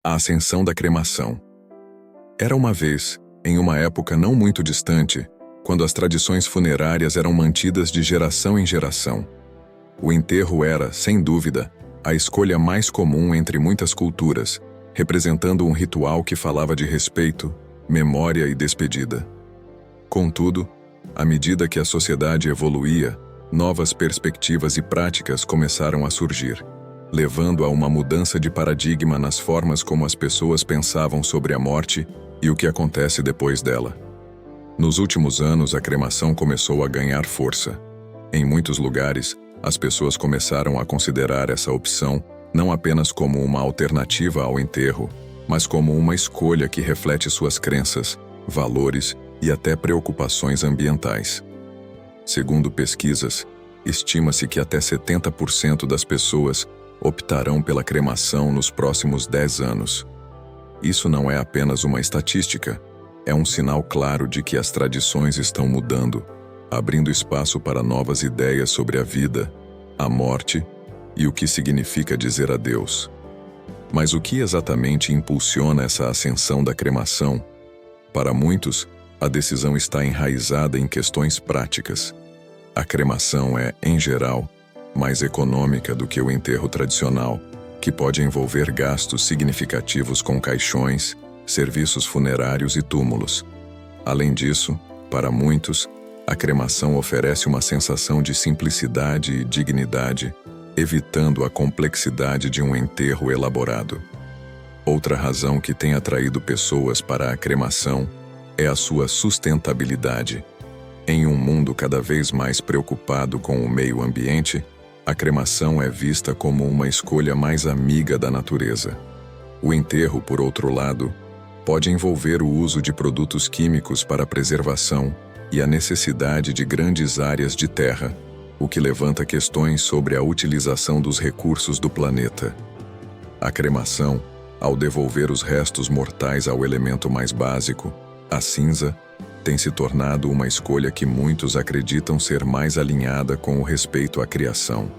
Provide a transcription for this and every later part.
A ascensão da cremação. Era uma vez, em uma época não muito distante, quando as tradições funerárias eram mantidas de geração em geração. O enterro era, sem dúvida, a escolha mais comum entre muitas culturas, representando um ritual que falava de respeito, memória e despedida. Contudo, à medida que a sociedade evoluía, novas perspectivas e práticas começaram a surgir, levando a uma mudança de paradigma nas formas como as pessoas pensavam sobre a morte e o que acontece depois dela. Nos últimos anos, a cremação começou a ganhar força. Em muitos lugares, as pessoas começaram a considerar essa opção não apenas como uma alternativa ao enterro, mas como uma escolha que reflete suas crenças, valores e até preocupações ambientais. Segundo pesquisas, estima-se que até 70% das pessoas optarão pela cremação nos próximos 10 anos. Isso não é apenas uma estatística, é um sinal claro de que as tradições estão mudando, abrindo espaço para novas ideias sobre a vida, a morte e o que significa dizer adeus. Mas o que exatamente impulsiona essa ascensão da cremação? Para muitos, a decisão está enraizada em questões práticas. A cremação é, em geral, mais econômica do que o enterro tradicional, que pode envolver gastos significativos com caixões, serviços funerários e túmulos. Além disso, para muitos, a cremação oferece uma sensação de simplicidade e dignidade, evitando a complexidade de um enterro elaborado. Outra razão que tem atraído pessoas para a cremação é a sua sustentabilidade. Em um mundo cada vez mais preocupado com o meio ambiente, a cremação é vista como uma escolha mais amiga da natureza. O enterro, por outro lado, pode envolver o uso de produtos químicos para a preservação e a necessidade de grandes áreas de terra, o que levanta questões sobre a utilização dos recursos do planeta. A cremação, ao devolver os restos mortais ao elemento mais básico, a cinza, tem se tornado uma escolha que muitos acreditam ser mais alinhada com o respeito à criação.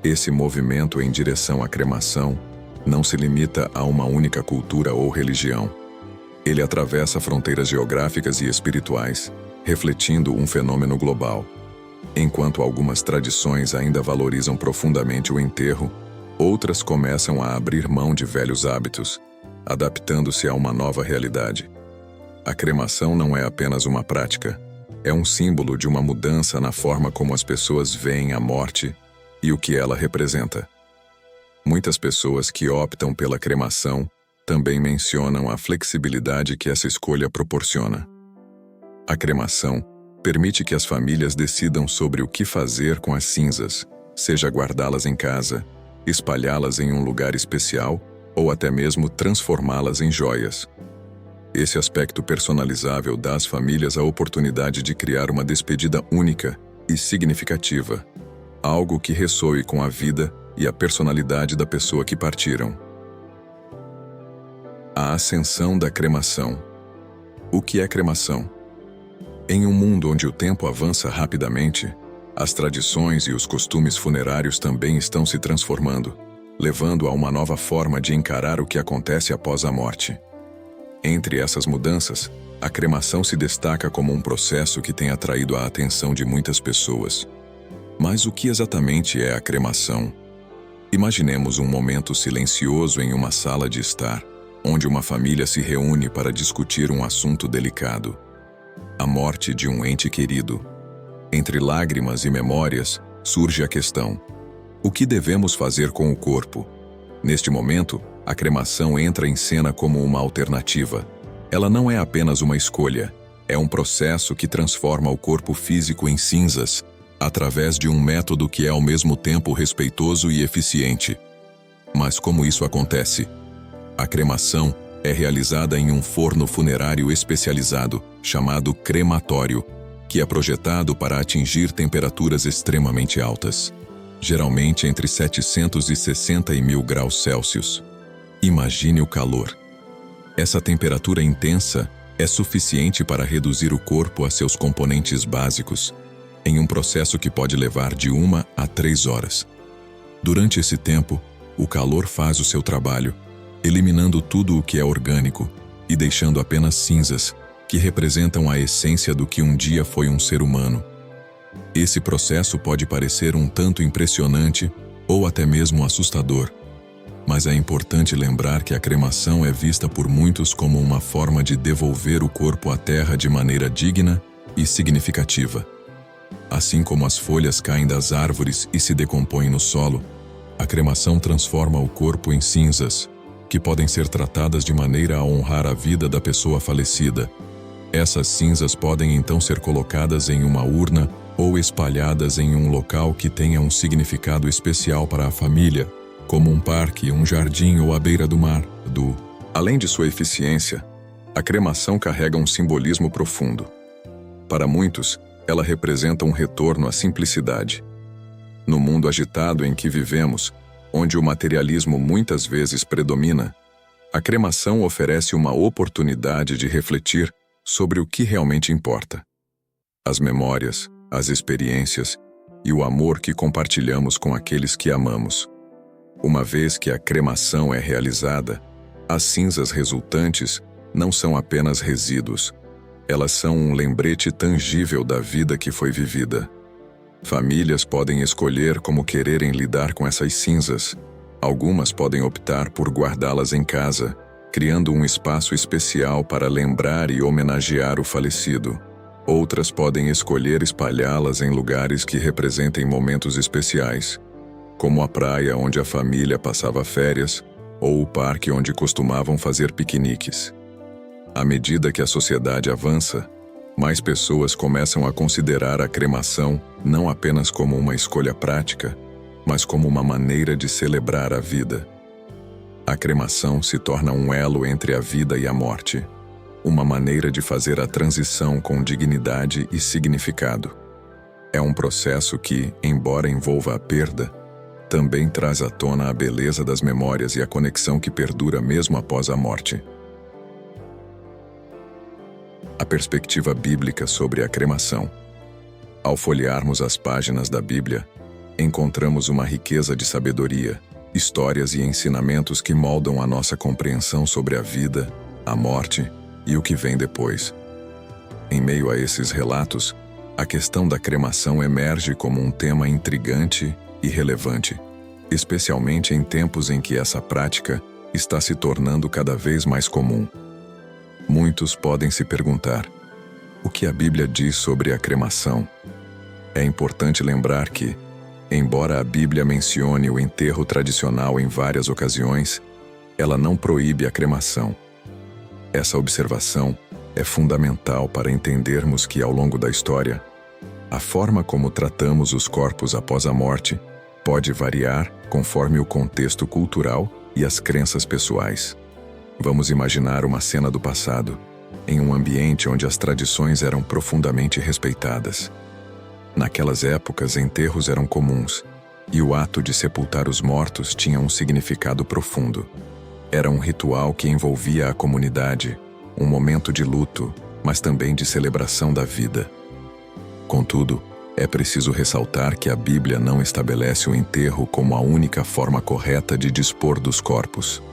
Esse movimento em direção à cremação não se limita a uma única cultura ou religião. Ele atravessa fronteiras geográficas e espirituais, refletindo um fenômeno global. Enquanto algumas tradições ainda valorizam profundamente o enterro, outras começam a abrir mão de velhos hábitos, adaptando-se a uma nova realidade. A cremação não é apenas uma prática, é um símbolo de uma mudança na forma como as pessoas veem a morte e o que ela representa. Muitas pessoas que optam pela cremação também mencionam a flexibilidade que essa escolha proporciona. A cremação permite que as famílias decidam sobre o que fazer com as cinzas, seja guardá-las em casa, espalhá-las em um lugar especial ou até mesmo transformá-las em joias. Esse aspecto personalizável dá às famílias a oportunidade de criar uma despedida única e significativa, algo que ressoe com a vida e a personalidade da pessoa que partiram. A ascensão da cremação. O que é cremação? Em um mundo onde o tempo avança rapidamente, as tradições e os costumes funerários também estão se transformando, levando a uma nova forma de encarar o que acontece após a morte. Entre essas mudanças, a cremação se destaca como um processo que tem atraído a atenção de muitas pessoas. Mas o que exatamente é a cremação? Imaginemos um momento silencioso em uma sala de estar, onde uma família se reúne para discutir um assunto delicado: a morte de um ente querido. Entre lágrimas e memórias, surge a questão: o que devemos fazer com o corpo? Neste momento, a cremação entra em cena como uma alternativa. Ela não é apenas uma escolha, é um processo que transforma o corpo físico em cinzas, através de um método que é ao mesmo tempo respeitoso e eficiente. Mas como isso acontece? A cremação é realizada em um forno funerário especializado, chamado crematório, que é projetado para atingir temperaturas extremamente altas, geralmente entre 760 e 1000 graus Celsius. Imagine o calor. Essa temperatura intensa é suficiente para reduzir o corpo a seus componentes básicos, em um processo que pode levar de 1 a 3 horas. Durante esse tempo, o calor faz o seu trabalho, eliminando tudo o que é orgânico e deixando apenas cinzas, que representam a essência do que um dia foi um ser humano. Esse processo pode parecer um tanto impressionante ou até mesmo assustador, mas é importante lembrar que a cremação é vista por muitos como uma forma de devolver o corpo à terra de maneira digna e significativa. Assim como as folhas caem das árvores e se decompõem no solo, a cremação transforma o corpo em cinzas, que podem ser tratadas de maneira a honrar a vida da pessoa falecida. Essas cinzas podem então ser colocadas em uma urna ou espalhadas em um local que tenha um significado especial para a família, como um parque, um jardim ou a beira do mar. Além de sua eficiência, a cremação carrega um simbolismo profundo. Para muitos, ela representa um retorno à simplicidade. No mundo agitado em que vivemos, onde o materialismo muitas vezes predomina, a cremação oferece uma oportunidade de refletir sobre o que realmente importa. As memórias, as experiências e o amor que compartilhamos com aqueles que amamos. Uma vez que a cremação é realizada, as cinzas resultantes não são apenas resíduos, elas são um lembrete tangível da vida que foi vivida. Famílias podem escolher como quererem lidar com essas cinzas. Algumas podem optar por guardá-las em casa, criando um espaço especial para lembrar e homenagear o falecido. Outras podem escolher espalhá-las em lugares que representem momentos especiais, como a praia onde a família passava férias ou o parque onde costumavam fazer piqueniques. À medida que a sociedade avança, mais pessoas começam a considerar a cremação não apenas como uma escolha prática, mas como uma maneira de celebrar a vida. A cremação se torna um elo entre a vida e a morte, uma maneira de fazer a transição com dignidade e significado. É um processo que, embora envolva a perda, também traz à tona a beleza das memórias e a conexão que perdura mesmo após a morte. A perspectiva bíblica sobre a cremação. Ao folhearmos as páginas da Bíblia, encontramos uma riqueza de sabedoria, histórias e ensinamentos que moldam a nossa compreensão sobre a vida, a morte e o que vem depois. Em meio a esses relatos, a questão da cremação emerge como um tema intrigante e relevante, especialmente em tempos em que essa prática está se tornando cada vez mais comum. Muitos podem se perguntar: o que a Bíblia diz sobre a cremação? É importante lembrar que, embora a Bíblia mencione o enterro tradicional em várias ocasiões, ela não proíbe a cremação. Essa observação é fundamental para entendermos que, ao longo da história, a forma como tratamos os corpos após a morte pode variar conforme o contexto cultural e as crenças pessoais. Vamos imaginar uma cena do passado, em um ambiente onde as tradições eram profundamente respeitadas. Naquelas épocas, enterros eram comuns, e o ato de sepultar os mortos tinha um significado profundo. Era um ritual que envolvia a comunidade, um momento de luto, mas também de celebração da vida. Contudo, é preciso ressaltar que a Bíblia não estabelece o enterro como a única forma correta de dispor dos corpos.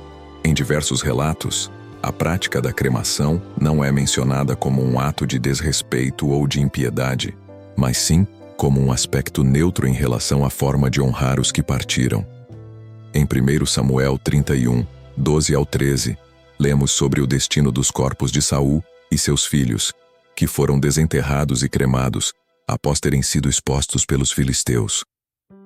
Em diversos relatos, a prática da cremação não é mencionada como um ato de desrespeito ou de impiedade, mas sim como um aspecto neutro em relação à forma de honrar os que partiram. Em 1 Samuel 31, 12 ao 13, lemos sobre o destino dos corpos de Saul e seus filhos, que foram desenterrados e cremados após terem sido expostos pelos filisteus.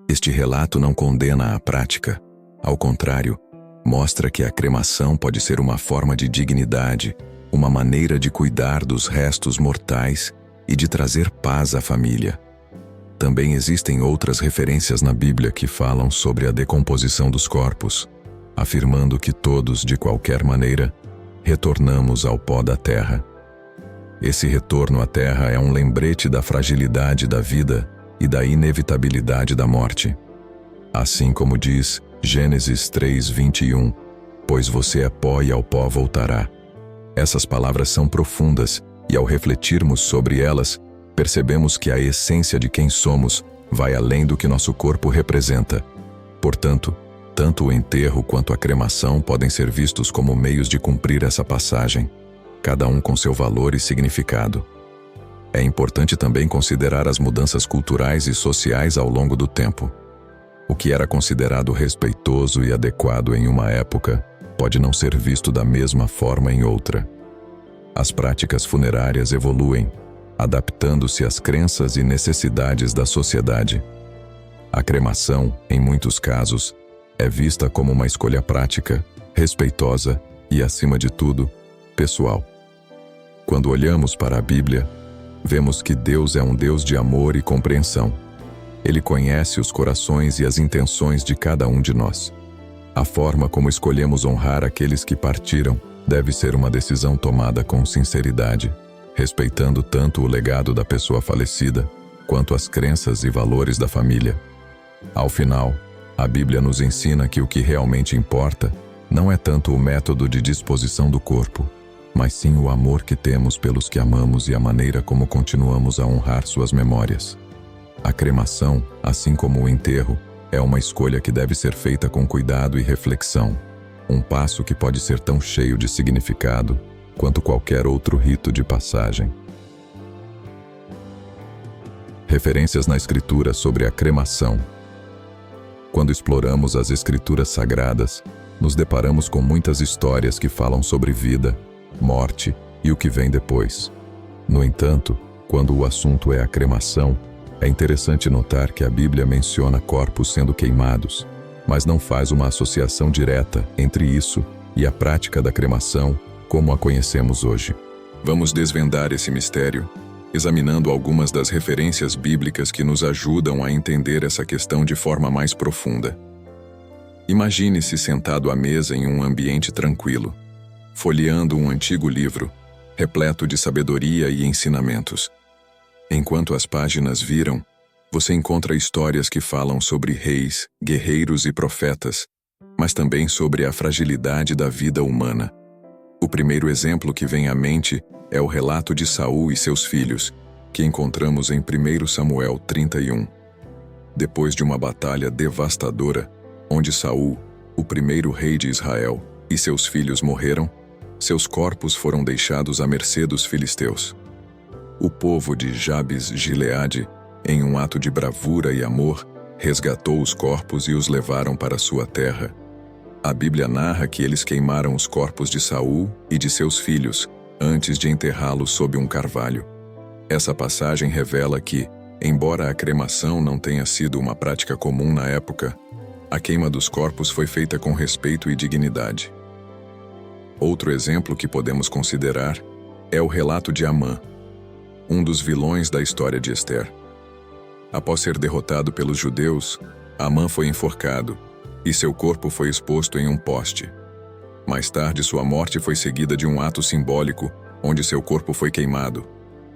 Este relato não condena a prática. Ao contrário, mostra que a cremação pode ser uma forma de dignidade, uma maneira de cuidar dos restos mortais e de trazer paz à família. Também existem outras referências na Bíblia que falam sobre a decomposição dos corpos, afirmando que todos, de qualquer maneira, retornamos ao pó da terra. Esse retorno à terra é um lembrete da fragilidade da vida e da inevitabilidade da morte. Assim como diz Gênesis 3:21, pois você é pó e ao pó voltará. Essas palavras são profundas e, ao refletirmos sobre elas, percebemos que a essência de quem somos vai além do que nosso corpo representa. Portanto, Tanto o enterro quanto a cremação podem ser vistos como meios de cumprir essa passagem, cada um com seu valor e significado. É importante também considerar as mudanças culturais e sociais ao longo do tempo. O que era considerado respeitoso e adequado em uma época pode não ser visto da mesma forma em outra. As práticas funerárias evoluem, adaptando-se às crenças e necessidades da sociedade. A cremação, em muitos casos, é vista como uma escolha prática, respeitosa e, acima de tudo, pessoal. Quando olhamos para a Bíblia, vemos que Deus é um Deus de amor e compreensão. Ele conhece os corações e as intenções de cada um de nós. A forma como escolhemos honrar aqueles que partiram deve ser uma decisão tomada com sinceridade, respeitando tanto o legado da pessoa falecida, quanto as crenças e valores da família. Ao final, a Bíblia nos ensina que o que realmente importa não é tanto o método de disposição do corpo, mas sim o amor que temos pelos que amamos e a maneira como continuamos a honrar suas memórias. A cremação, assim como o enterro, é uma escolha que deve ser feita com cuidado e reflexão, um passo que pode ser tão cheio de significado quanto qualquer outro rito de passagem. Referências na Escritura sobre a cremação. Quando exploramos as Escrituras Sagradas, nos deparamos com muitas histórias que falam sobre vida, morte e o que vem depois. No entanto, quando o assunto é a cremação, é interessante notar que a Bíblia menciona corpos sendo queimados, mas não faz uma associação direta entre isso e a prática da cremação como a conhecemos hoje. Vamos desvendar esse mistério, examinando algumas das referências bíblicas que nos ajudam a entender essa questão de forma mais profunda. Imagine-se sentado à mesa em um ambiente tranquilo, folheando um antigo livro, repleto de sabedoria e ensinamentos. Enquanto as páginas viram, você encontra histórias que falam sobre reis, guerreiros e profetas, mas também sobre a fragilidade da vida humana. O primeiro exemplo que vem à mente é o relato de Saul e seus filhos, que encontramos em 1 Samuel 31. Depois de uma batalha devastadora, onde Saul, o primeiro rei de Israel, e seus filhos morreram, seus corpos foram deixados à mercê dos filisteus. O povo de Jabes-Gileade, em um ato de bravura e amor, resgatou os corpos e os levaram para sua terra. A Bíblia narra que eles queimaram os corpos de Saul e de seus filhos, antes de enterrá-los sob um carvalho. Essa passagem revela que, embora a cremação não tenha sido uma prática comum na época, a queima dos corpos foi feita com respeito e dignidade. Outro exemplo que podemos considerar é o relato de Amã, um dos vilões da história de Ester. Após ser derrotado pelos judeus, Amã foi enforcado, e seu corpo foi exposto em um poste. Mais tarde, sua morte foi seguida de um ato simbólico, onde seu corpo foi queimado,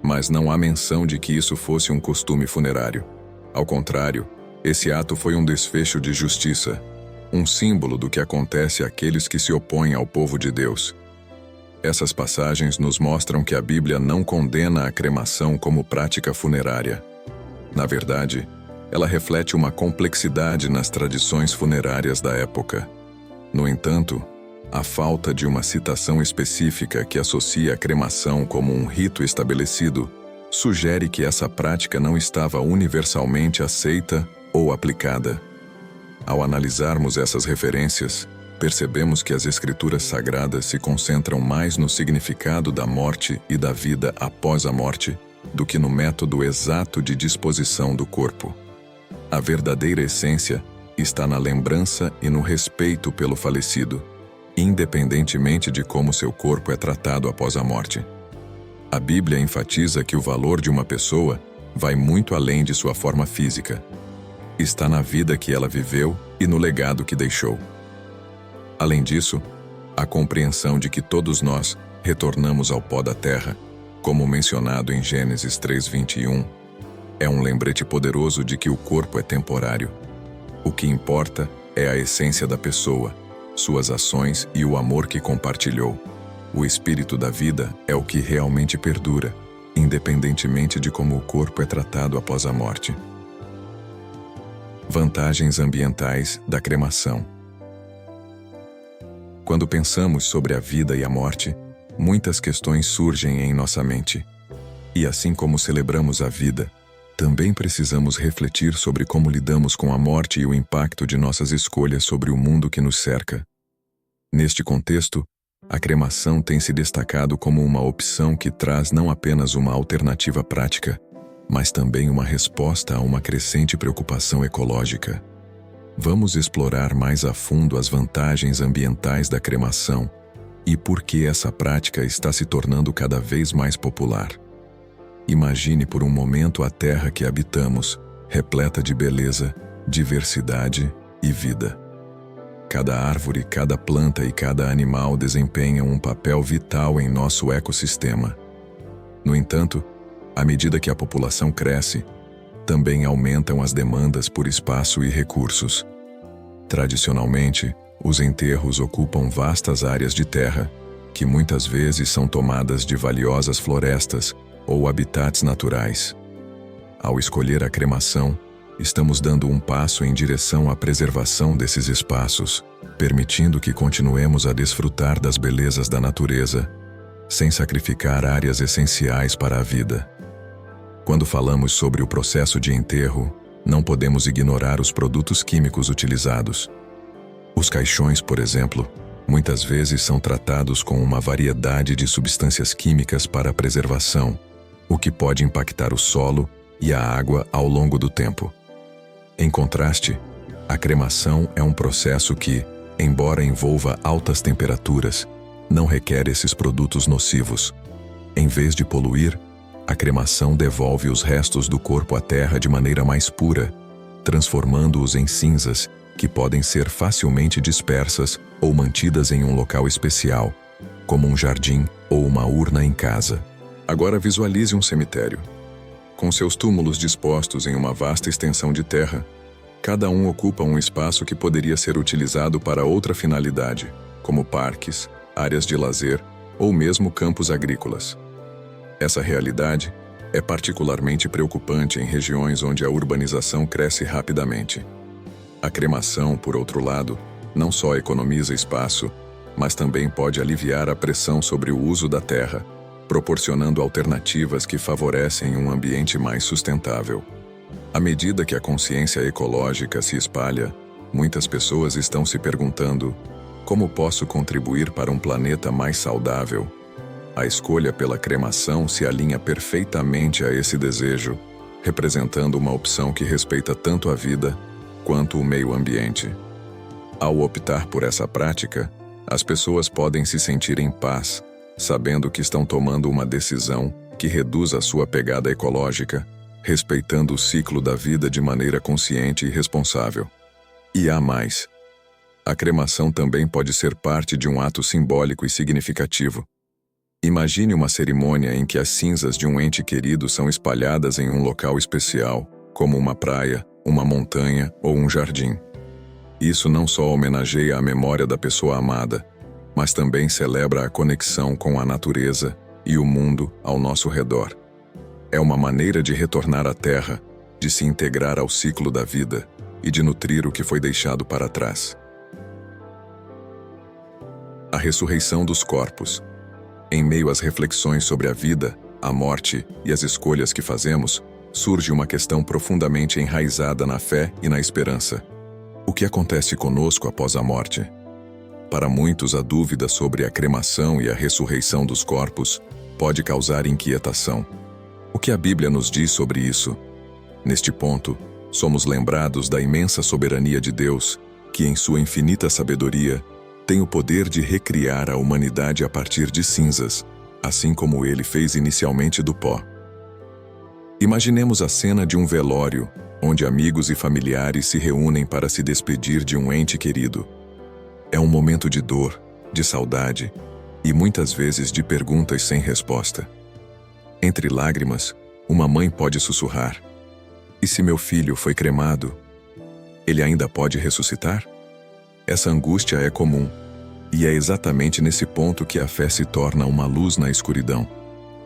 mas não há menção de que isso fosse um costume funerário. Ao contrário, esse ato foi um desfecho de justiça, um símbolo do que acontece àqueles que se opõem ao povo de Deus. Essas passagens nos mostram que a Bíblia não condena a cremação como prática funerária. Na verdade, ela reflete uma complexidade nas tradições funerárias da época. No entanto, a falta de uma citação específica que associa a cremação como um rito estabelecido sugere que essa prática não estava universalmente aceita ou aplicada. Ao analisarmos essas referências, percebemos que as Escrituras Sagradas se concentram mais no significado da morte e da vida após a morte do que no método exato de disposição do corpo. A verdadeira essência está na lembrança e no respeito pelo falecido, independentemente de como seu corpo é tratado após a morte. A Bíblia enfatiza que o valor de uma pessoa vai muito além de sua forma física. Está na vida que ela viveu e no legado que deixou. Além disso, a compreensão de que todos nós retornamos ao pó da terra, como mencionado em Gênesis 3:21, é um lembrete poderoso de que o corpo é temporário. O que importa é a essência da pessoa, suas ações e o amor que compartilhou. O espírito da vida é o que realmente perdura, independentemente de como o corpo é tratado após a morte. Vantagens ambientais da cremação. Quando pensamos sobre a vida e a morte, muitas questões surgem em nossa mente. E assim como celebramos a vida, também precisamos refletir sobre como lidamos com a morte e o impacto de nossas escolhas sobre o mundo que nos cerca. Neste contexto, a cremação tem se destacado como uma opção que traz não apenas uma alternativa prática, mas também uma resposta a uma crescente preocupação ecológica. Vamos explorar mais a fundo as vantagens ambientais da cremação e por que essa prática está se tornando cada vez mais popular. Imagine por um momento a terra que habitamos, repleta de beleza, diversidade e vida. Cada árvore, cada planta e cada animal desempenham um papel vital em nosso ecossistema. No entanto, à medida que a população cresce, também aumentam as demandas por espaço e recursos. Tradicionalmente, os enterros ocupam vastas áreas de terra, que muitas vezes são tomadas de valiosas florestas ou habitats naturais. Ao escolher a cremação, estamos dando um passo em direção à preservação desses espaços, permitindo que continuemos a desfrutar das belezas da natureza, sem sacrificar áreas essenciais para a vida. Quando falamos sobre o processo de enterro, não podemos ignorar os produtos químicos utilizados. Os caixões, por exemplo, muitas vezes são tratados com uma variedade de substâncias químicas para a preservação, o que pode impactar o solo e a água ao longo do tempo. Em contraste, a cremação é um processo que, embora envolva altas temperaturas, não requer esses produtos nocivos. Em vez de poluir, a cremação devolve os restos do corpo à terra de maneira mais pura, transformando-os em cinzas que podem ser facilmente dispersas ou mantidas em um local especial, como um jardim ou uma urna em casa. Agora visualize um cemitério. Com seus túmulos dispostos em uma vasta extensão de terra, cada um ocupa um espaço que poderia ser utilizado para outra finalidade, como parques, áreas de lazer ou mesmo campos agrícolas. Essa realidade é particularmente preocupante em regiões onde a urbanização cresce rapidamente. A cremação, por outro lado, não só economiza espaço, mas também pode aliviar a pressão sobre o uso da terra, proporcionando alternativas que favorecem um ambiente mais sustentável. À medida que a consciência ecológica se espalha, muitas pessoas estão se perguntando: como posso contribuir para um planeta mais saudável? A escolha pela cremação se alinha perfeitamente a esse desejo, representando uma opção que respeita tanto a vida quanto o meio ambiente. Ao optar por essa prática, as pessoas podem se sentir em paz, sabendo que estão tomando uma decisão que reduz a sua pegada ecológica, respeitando o ciclo da vida de maneira consciente e responsável. E há mais. A cremação também pode ser parte de um ato simbólico e significativo. Imagine uma cerimônia em que as cinzas de um ente querido são espalhadas em um local especial, como uma praia, uma montanha ou um jardim. Isso não só homenageia a memória da pessoa amada, mas também celebra a conexão com a natureza e o mundo ao nosso redor. É uma maneira de retornar à terra, de se integrar ao ciclo da vida e de nutrir o que foi deixado para trás. A ressurreição dos corpos. Em meio às reflexões sobre a vida, a morte e as escolhas que fazemos, surge uma questão profundamente enraizada na fé e na esperança. O que acontece conosco após a morte? Para muitos, a dúvida sobre a cremação e a ressurreição dos corpos pode causar inquietação. O que a Bíblia nos diz sobre isso? Neste ponto, somos lembrados da imensa soberania de Deus, que em sua infinita sabedoria tem o poder de recriar a humanidade a partir de cinzas, assim como ele fez inicialmente do pó. Imaginemos a cena de um velório, onde amigos e familiares se reúnem para se despedir de um ente querido. É um momento de dor, de saudade e muitas vezes de perguntas sem resposta. Entre lágrimas, uma mãe pode sussurrar: "E se meu filho foi cremado? Ele ainda pode ressuscitar?" Essa angústia é comum, e é exatamente nesse ponto que a fé se torna uma luz na escuridão.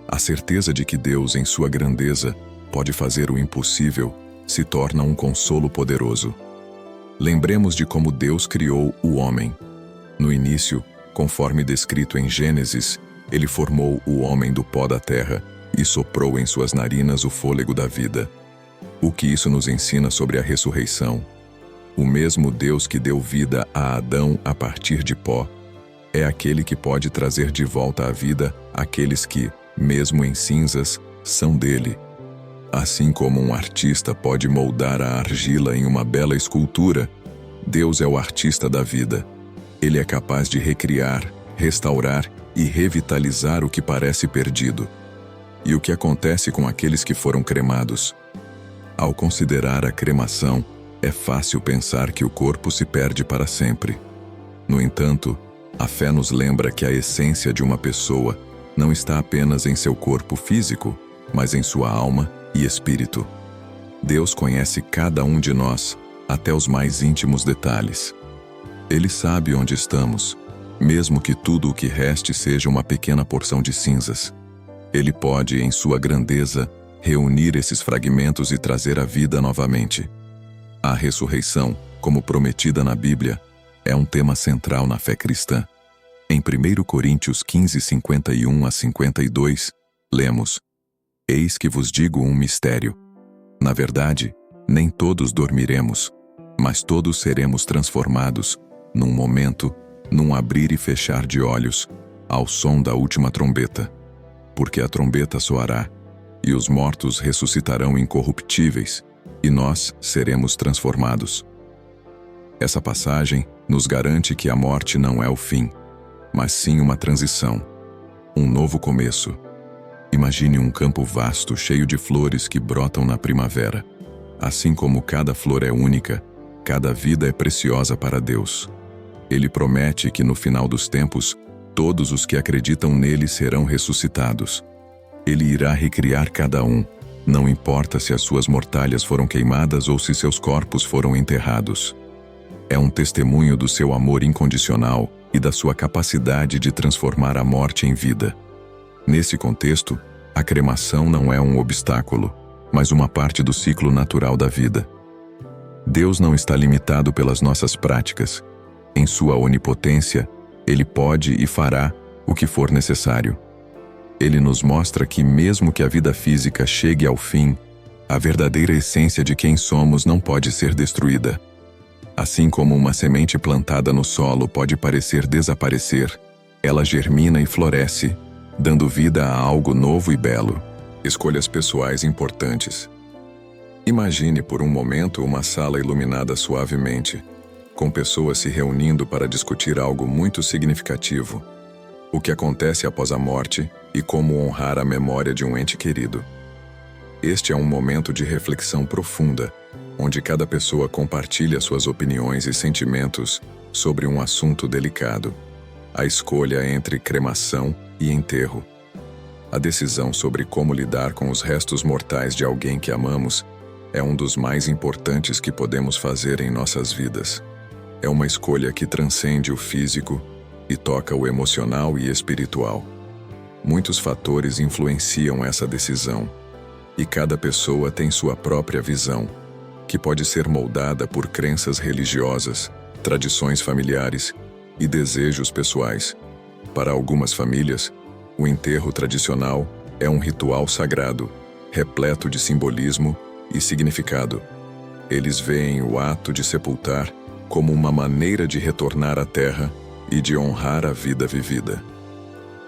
A certeza de que Deus, em sua grandeza, pode fazer o impossível, se torna um consolo poderoso. Lembremos de como Deus criou o homem. No início, Conforme descrito em Gênesis, ele formou o homem do pó da terra e soprou em suas narinas o fôlego da vida. O que isso nos ensina sobre a ressurreição? O mesmo Deus que deu vida a Adão a partir de pó é aquele que pode trazer de volta à vida aqueles que, mesmo em cinzas, são dele. Assim como um artista pode moldar a argila em uma bela escultura, Deus é o artista da vida. Ele é capaz de recriar, restaurar e revitalizar o que parece perdido. E o que acontece com aqueles que foram cremados? Ao considerar a cremação, é fácil pensar que o corpo se perde para sempre. No entanto, a fé nos lembra que a essência de uma pessoa não está apenas em seu corpo físico, mas em sua alma e espírito. Deus conhece cada um de nós, até os mais íntimos detalhes. Ele sabe onde estamos, mesmo que tudo o que reste seja uma pequena porção de cinzas. Ele pode, em sua grandeza, reunir esses fragmentos e trazer a vida novamente. A ressurreição, como prometida na Bíblia, é um tema central na fé cristã. Em 1 Coríntios 15, 51 a 52, lemos: Eis que vos digo um mistério. Na verdade, nem todos dormiremos, mas todos seremos transformados, num momento, num abrir e fechar de olhos, ao som da última trombeta. Porque a trombeta soará, e os mortos ressuscitarão incorruptíveis, e nós seremos transformados. Essa passagem nos garante que a morte não é o fim, mas sim uma transição, um novo começo. Imagine um campo vasto cheio de flores que brotam na primavera. Assim como cada flor é única, cada vida é preciosa para Deus. Ele promete que no final dos tempos, todos os que acreditam nele serão ressuscitados. Ele irá recriar cada um, não importa se as suas mortalhas foram queimadas ou se seus corpos foram enterrados. É um testemunho do seu amor incondicional e da sua capacidade de transformar a morte em vida. Nesse contexto, a cremação não é um obstáculo, mas uma parte do ciclo natural da vida. Deus não está limitado pelas nossas práticas. Em sua onipotência, Ele pode e fará o que for necessário. Ele nos mostra que mesmo que a vida física chegue ao fim, a verdadeira essência de quem somos não pode ser destruída. Assim como uma semente plantada no solo pode parecer desaparecer, ela germina e floresce, dando vida a algo novo e belo. Escolhas pessoais importantes. Imagine por um momento uma sala iluminada suavemente, com pessoas se reunindo para discutir algo muito significativo: o que acontece após a morte e como honrar a memória de um ente querido. Este é um momento de reflexão profunda, onde cada pessoa compartilha suas opiniões e sentimentos sobre um assunto delicado: a escolha entre cremação e enterro. A decisão sobre como lidar com os restos mortais de alguém que amamos é um dos mais importantes que podemos fazer em nossas vidas. É uma escolha que transcende o físico e toca o emocional e espiritual. Muitos fatores influenciam essa decisão, e cada pessoa tem sua própria visão, que pode ser moldada por crenças religiosas, tradições familiares e desejos pessoais. Para algumas famílias, o enterro tradicional é um ritual sagrado, repleto de simbolismo e significado. Eles veem o ato de sepultar como uma maneira de retornar à terra e de honrar a vida vivida.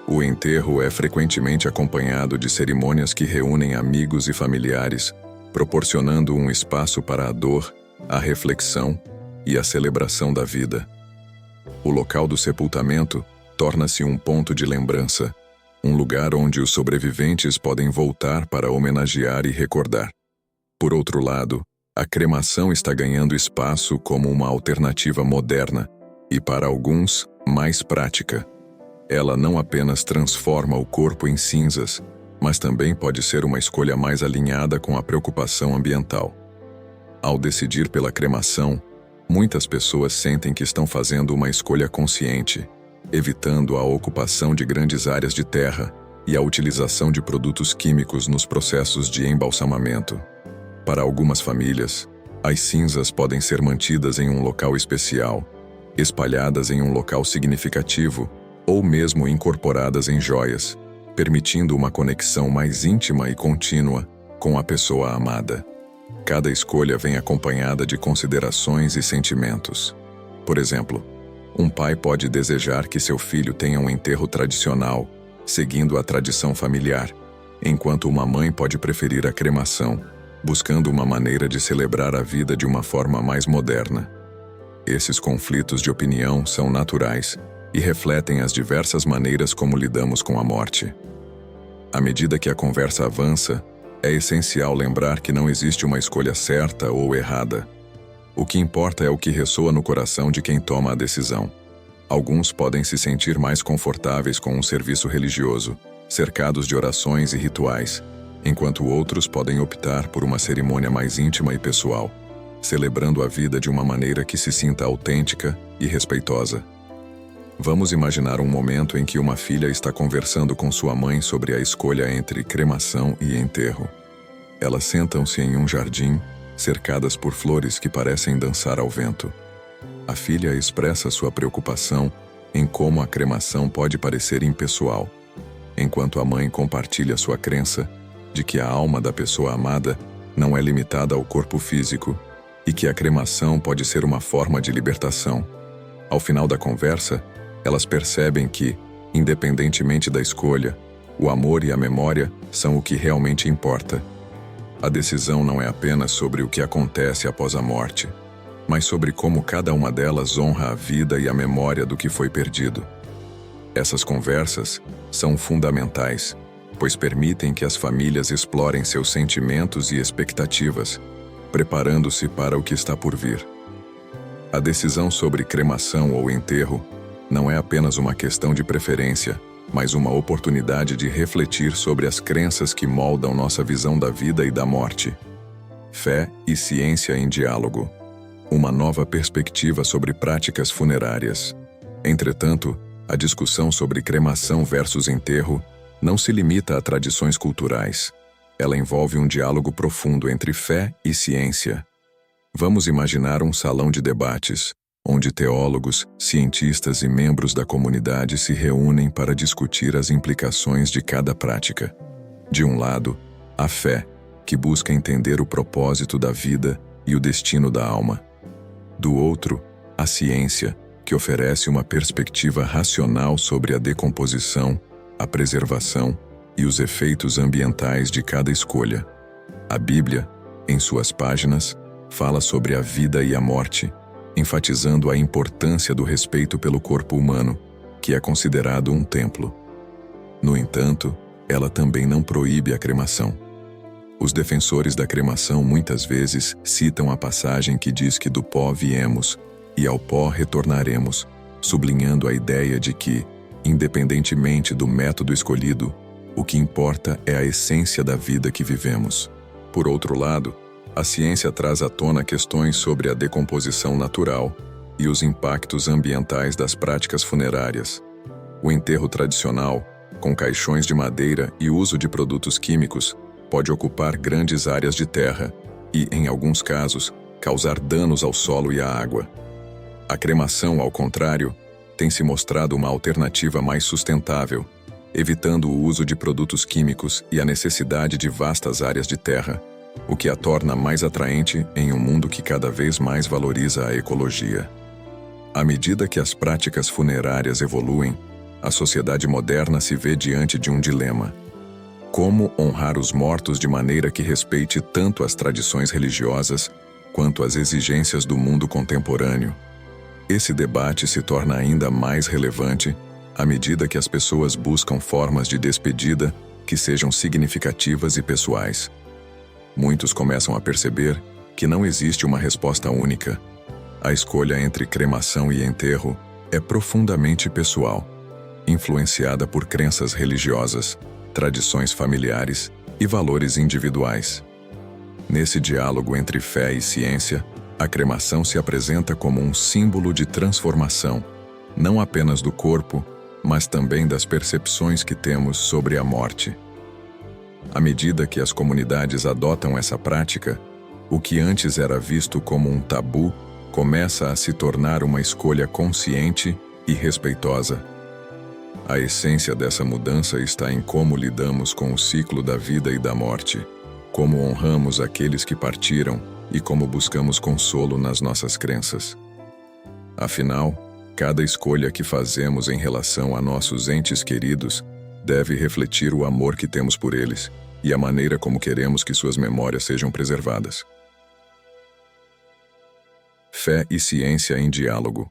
O enterro é frequentemente acompanhado de cerimônias que reúnem amigos e familiares, proporcionando um espaço para a dor, a reflexão e a celebração da vida. O local do sepultamento torna-se um ponto de lembrança, um lugar onde os sobreviventes podem voltar para homenagear e recordar. Por outro lado, a cremação está ganhando espaço como uma alternativa moderna e, para alguns, mais prática. Ela não apenas transforma o corpo em cinzas, mas também pode ser uma escolha mais alinhada com a preocupação ambiental. Ao decidir pela cremação, muitas pessoas sentem que estão fazendo uma escolha consciente, evitando a ocupação de grandes áreas de terra e a utilização de produtos químicos nos processos de embalsamamento. Para algumas famílias, as cinzas podem ser mantidas em um local especial, espalhadas em um local significativo ou mesmo incorporadas em joias, permitindo uma conexão mais íntima e contínua com a pessoa amada. Cada escolha vem acompanhada de considerações e sentimentos. Por exemplo, um pai pode desejar que seu filho tenha um enterro tradicional, seguindo a tradição familiar, enquanto uma mãe pode preferir a cremação, buscando uma maneira de celebrar a vida de uma forma mais moderna. Esses conflitos de opinião são naturais e refletem as diversas maneiras como lidamos com a morte. À medida que a conversa avança, é essencial lembrar que não existe uma escolha certa ou errada. O que importa é o que ressoa no coração de quem toma a decisão. Alguns podem se sentir mais confortáveis com um serviço religioso, cercados de orações e rituais, enquanto outros podem optar por uma cerimônia mais íntima e pessoal, celebrando a vida de uma maneira que se sinta autêntica e respeitosa. Vamos imaginar um momento em que uma filha está conversando com sua mãe sobre a escolha entre cremação e enterro. Elas sentam-se em um jardim, cercadas por flores que parecem dançar ao vento. A filha expressa sua preocupação em como a cremação pode parecer impessoal, enquanto a mãe compartilha sua crença de que a alma da pessoa amada não é limitada ao corpo físico e que a cremação pode ser uma forma de libertação. Ao final da conversa, elas percebem que, independentemente da escolha, o amor e a memória são o que realmente importa. A decisão não é apenas sobre o que acontece após a morte, mas sobre como cada uma delas honra a vida e a memória do que foi perdido. Essas conversas são fundamentais, pois permitem que as famílias explorem seus sentimentos e expectativas, preparando-se para o que está por vir. A decisão sobre cremação ou enterro não é apenas uma questão de preferência, mas uma oportunidade de refletir sobre as crenças que moldam nossa visão da vida e da morte. Fé e ciência em diálogo. Uma nova perspectiva sobre práticas funerárias. Entretanto, a discussão sobre cremação versus enterro não se limita a tradições culturais. Ela envolve um diálogo profundo entre fé e ciência. Vamos imaginar um salão de debates, onde teólogos, cientistas e membros da comunidade se reúnem para discutir as implicações de cada prática. De um lado, a fé, que busca entender o propósito da vida e o destino da alma. Do outro, a ciência, que oferece uma perspectiva racional sobre a decomposição, a preservação e os efeitos ambientais de cada escolha. A Bíblia, em suas páginas, fala sobre a vida e a morte, enfatizando a importância do respeito pelo corpo humano, que é considerado um templo. No entanto, ela também não proíbe a cremação. Os defensores da cremação muitas vezes citam a passagem que diz que do pó viemos e ao pó retornaremos, sublinhando a ideia de que, independentemente do método escolhido, o que importa é a essência da vida que vivemos. Por outro lado, a ciência traz à tona questões sobre a decomposição natural e os impactos ambientais das práticas funerárias. O enterro tradicional, com caixões de madeira e uso de produtos químicos, pode ocupar grandes áreas de terra e, em alguns casos, causar danos ao solo e à água. A cremação, ao contrário, tem se mostrado uma alternativa mais sustentável, evitando o uso de produtos químicos e a necessidade de vastas áreas de terra, o que a torna mais atraente em um mundo que cada vez mais valoriza a ecologia. À medida que as práticas funerárias evoluem, a sociedade moderna se vê diante de um dilema. Como honrar os mortos de maneira que respeite tanto as tradições religiosas quanto as exigências do mundo contemporâneo? Esse debate se torna ainda mais relevante à medida que as pessoas buscam formas de despedida que sejam significativas e pessoais. Muitos começam a perceber que não existe uma resposta única. A escolha entre cremação e enterro é profundamente pessoal, influenciada por crenças religiosas, tradições familiares e valores individuais. Nesse diálogo entre fé e ciência, a cremação se apresenta como um símbolo de transformação, não apenas do corpo, mas também das percepções que temos sobre a morte. À medida que as comunidades adotam essa prática, o que antes era visto como um tabu começa a se tornar uma escolha consciente e respeitosa. A essência dessa mudança está em como lidamos com o ciclo da vida e da morte, como honramos aqueles que partiram e como buscamos consolo nas nossas crenças. Afinal, cada escolha que fazemos em relação a nossos entes queridos deve refletir o amor que temos por eles e a maneira como queremos que suas memórias sejam preservadas. Fé e ciência em diálogo.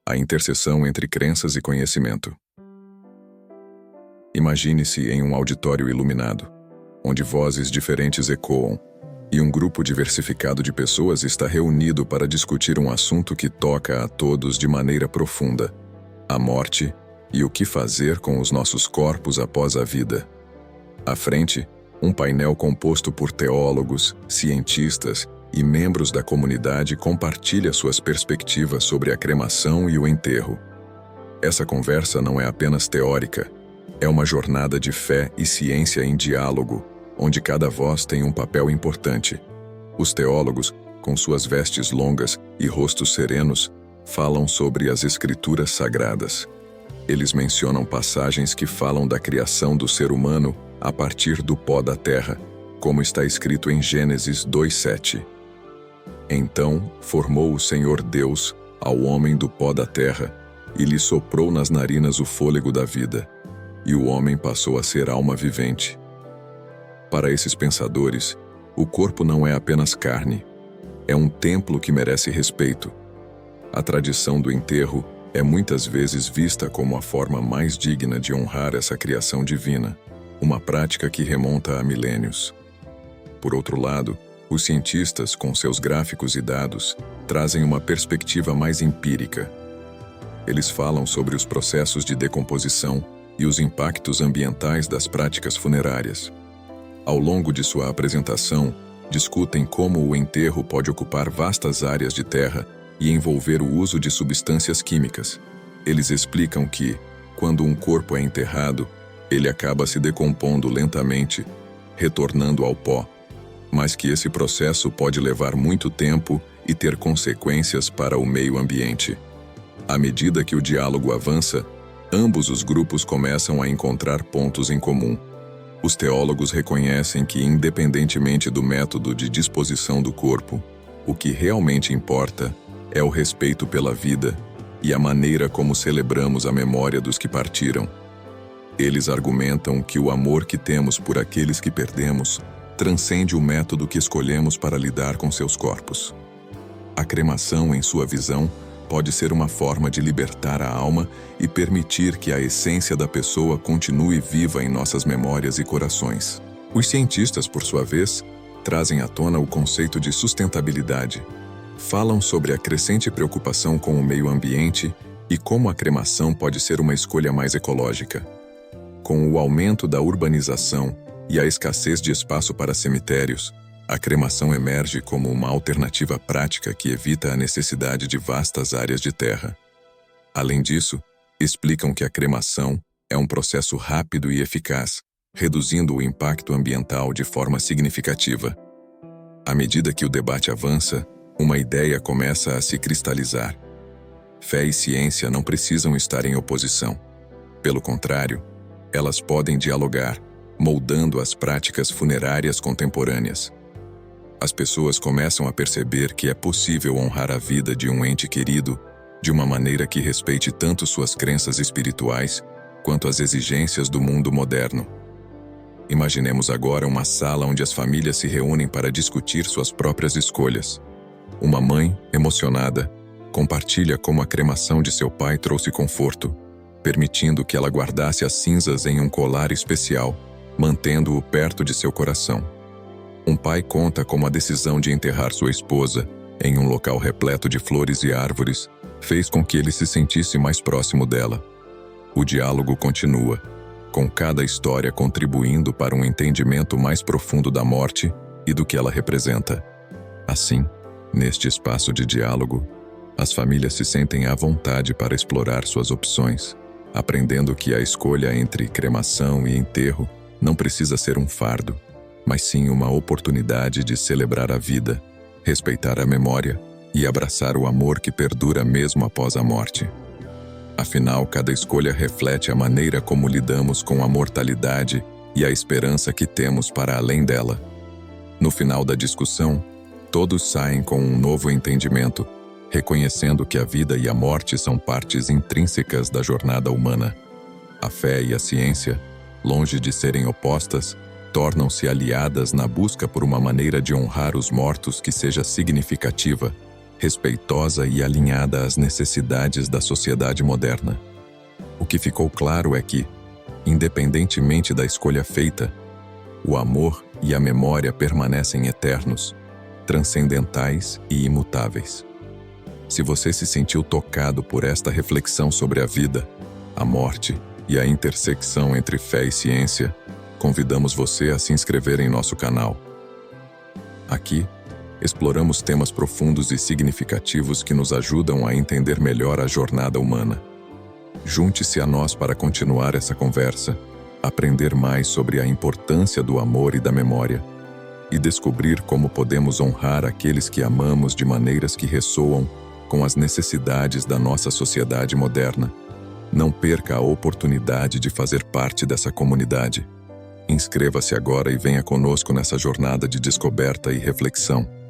A interseção entre crenças e conhecimento. Imagine-se em um auditório iluminado, onde vozes diferentes ecoam, e um grupo diversificado de pessoas está reunido para discutir um assunto que toca a todos de maneira profunda: a morte e o que fazer com os nossos corpos após a vida. À frente, um painel composto por teólogos, cientistas e membros da comunidade compartilha suas perspectivas sobre a cremação e o enterro. Essa conversa não é apenas teórica, é uma jornada de fé e ciência em diálogo, onde cada voz tem um papel importante. Os teólogos, com suas vestes longas e rostos serenos, falam sobre as escrituras sagradas. Eles mencionam passagens que falam da criação do ser humano a partir do pó da terra, como está escrito em Gênesis 2:7. Então formou o Senhor Deus ao homem do pó da terra e lhe soprou nas narinas o fôlego da vida, e o homem passou a ser alma vivente. Para esses pensadores, o corpo não é apenas carne, é um templo que merece respeito. A tradição do enterro é muitas vezes vista como a forma mais digna de honrar essa criação divina, uma prática que remonta a milênios. Por outro lado, os cientistas, com seus gráficos e dados, trazem uma perspectiva mais empírica. Eles falam sobre os processos de decomposição e os impactos ambientais das práticas funerárias. Ao longo de sua apresentação, discutem como o enterro pode ocupar vastas áreas de terra e envolver o uso de substâncias químicas. Eles explicam que, quando um corpo é enterrado, ele acaba se decompondo lentamente, retornando ao pó, mas que esse processo pode levar muito tempo e ter consequências para o meio ambiente. À medida que o diálogo avança, ambos os grupos começam a encontrar pontos em comum. Os teólogos reconhecem que, independentemente do método de disposição do corpo, o que realmente importa é o respeito pela vida e a maneira como celebramos a memória dos que partiram. Eles argumentam que o amor que temos por aqueles que perdemos transcende o método que escolhemos para lidar com seus corpos. A cremação, em sua visão, pode ser uma forma de libertar a alma e permitir que a essência da pessoa continue viva em nossas memórias e corações. Os cientistas, por sua vez, trazem à tona o conceito de sustentabilidade. Falam sobre a crescente preocupação com o meio ambiente e como a cremação pode ser uma escolha mais ecológica. Com o aumento da urbanização e a escassez de espaço para cemitérios, a cremação emerge como uma alternativa prática que evita a necessidade de vastas áreas de terra. Além disso, explicam que a cremação é um processo rápido e eficaz, reduzindo o impacto ambiental de forma significativa. À medida que o debate avança, uma ideia começa a se cristalizar. Fé e ciência não precisam estar em oposição. Pelo contrário, elas podem dialogar, moldando as práticas funerárias contemporâneas. As pessoas começam a perceber que é possível honrar a vida de um ente querido de uma maneira que respeite tanto suas crenças espirituais quanto as exigências do mundo moderno. Imaginemos agora uma sala onde as famílias se reúnem para discutir suas próprias escolhas. Uma mãe, emocionada, compartilha como a cremação de seu pai trouxe conforto, permitindo que ela guardasse as cinzas em um colar especial, mantendo-o perto de seu coração. Um pai conta como a decisão de enterrar sua esposa, em um local repleto de flores e árvores, fez com que ele se sentisse mais próximo dela. O diálogo continua, com cada história contribuindo para um entendimento mais profundo da morte e do que ela representa. Assim, neste espaço de diálogo, as famílias se sentem à vontade para explorar suas opções, aprendendo que a escolha entre cremação e enterro não precisa ser um fardo, mas sim uma oportunidade de celebrar a vida, respeitar a memória e abraçar o amor que perdura mesmo após a morte. Afinal, cada escolha reflete a maneira como lidamos com a mortalidade e a esperança que temos para além dela. No final da discussão, todos saem com um novo entendimento, reconhecendo que a vida e a morte são partes intrínsecas da jornada humana. A fé e a ciência, longe de serem opostas, tornam-se aliadas na busca por uma maneira de honrar os mortos que seja significativa, respeitosa e alinhada às necessidades da sociedade moderna. O que ficou claro é que, independentemente da escolha feita, o amor e a memória permanecem eternos, transcendentais e imutáveis. Se você se sentiu tocado por esta reflexão sobre a vida, a morte e a intersecção entre fé e ciência, convidamos você a se inscrever em nosso canal. Aqui, exploramos temas profundos e significativos que nos ajudam a entender melhor a jornada humana. Junte-se a nós para continuar essa conversa, aprender mais sobre a importância do amor e da memória, e descobrir como podemos honrar aqueles que amamos de maneiras que ressoam com as necessidades da nossa sociedade moderna. Não perca a oportunidade de fazer parte dessa comunidade. Inscreva-se agora e venha conosco nessa jornada de descoberta e reflexão.